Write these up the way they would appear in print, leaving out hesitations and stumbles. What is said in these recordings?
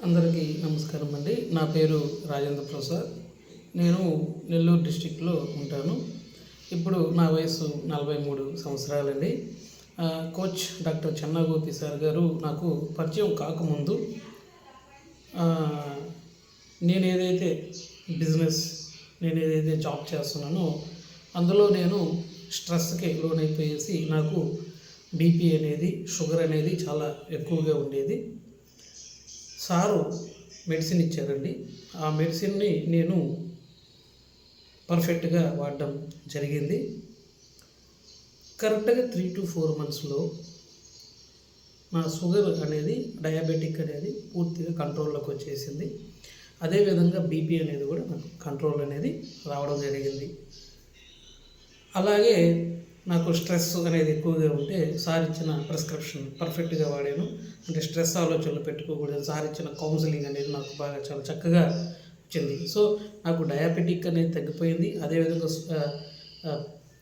అందరికీ నమస్కారం అండి. నా పేరు రాజేంద్ర ప్రసాద్. నేను నెల్లూరు డిస్టిక్లో ఉంటాను. ఇప్పుడు నా వయసు 43 సంవత్సరాలండి. కోచ్ డాక్టర్ చెన్నాగోపి సార్ గారు నాకు పరిచయం కాకముందు నేనేదైతే నేనేదైతే జాబ్ చేస్తున్నానో అందులో నేను స్ట్రెస్కి లోనైపోయేసి నాకు బీపీ అనేది, షుగర్ అనేది చాలా ఎక్కువగా ఉండేది. సారు మెడిసిన్ ఇచ్చారండి. ఆ మెడిసిన్ని నేను పర్ఫెక్ట్గా వాడడం జరిగింది. కరెక్ట్గా 3 to 4 మంత్స్లో నా షుగర్ అనేది, డయాబెటిక్ అనేది పూర్తిగా కంట్రోల్లోకి వచ్చేసింది. అదేవిధంగా బీపీ అనేది కూడా నాకు కంట్రోల్ అనేది రావడం జరిగింది. అలాగే నాకు స్ట్రెస్ అనేది ఎక్కువగా ఉంటే సార్ ఇచ్చిన ప్రిస్క్రిప్షన్ పర్ఫెక్ట్గా వాడాను. అంటే స్ట్రెస్ ఆలోచనలు పెట్టుకోకూడదు. సార్ ఇచ్చిన కౌన్సిలింగ్ అనేది నాకు బాగా చాలా చక్కగా వచ్చింది. సో నాకు డయాబెటిక్ అనేది తగ్గిపోయింది. అదేవిధంగా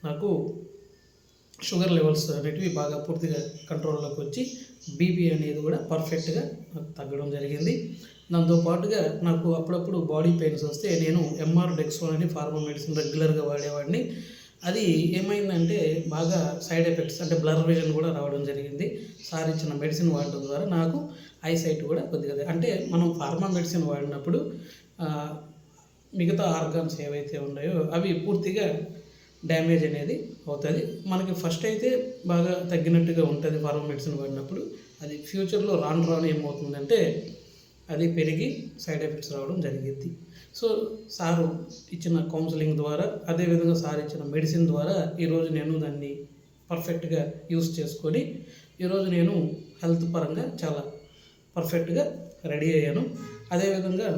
నాకు షుగర్ లెవెల్స్ అనేటివి బాగా పూర్తిగా కంట్రోల్లోకి వచ్చి బీపీ అనేది కూడా పర్ఫెక్ట్గా నాకు తగ్గడం జరిగింది. దాంతోపాటుగా నాకు అప్పుడప్పుడు బాడీ పెయిన్స్ వస్తే నేను ఎంఆర్ డెక్సోన్ అని ఫార్మా మెడిసిన్ రెగ్యులర్గా వాడేవాడిని. అది ఏమైందంటే బాగా సైడ్ ఎఫెక్ట్స్, అంటే బ్లర్ విజన్ కూడా రావడం జరిగింది. సార్ ఇచ్చిన మెడిసిన్ వాడడం ద్వారా నాకు ఐసైట్ కూడా కొద్దిగా, అంటే మనం ఫార్మా మెడిసిన్ వాడినప్పుడు మిగతా ఆర్గాన్స్ ఏవైతే ఉన్నాయో అవి పూర్తిగా డ్యామేజ్ అనేది అవుతుంది. మనకి ఫస్ట్ అయితే బాగా తగ్గినట్టుగా ఉంటుంది ఫార్మా మెడిసిన్ వాడినప్పుడు. అది ఫ్యూచర్లో రాను ఏమవుతుందంటే అది పెరిగి సైడ్ ఎఫెక్ట్స్ రావడం జరిగింది. సో సారు ఇచ్చిన కౌన్సిలింగ్ ద్వారా, అదేవిధంగా సార్ ఇచ్చిన మెడిసిన్ ద్వారా ఈరోజు నేను దాన్ని పర్ఫెక్ట్గా యూస్ చేసుకొని ఈరోజు నేను హెల్త్ పరంగా చాలా పర్ఫెక్ట్గా రెడీ అయ్యాను. అదేవిధంగా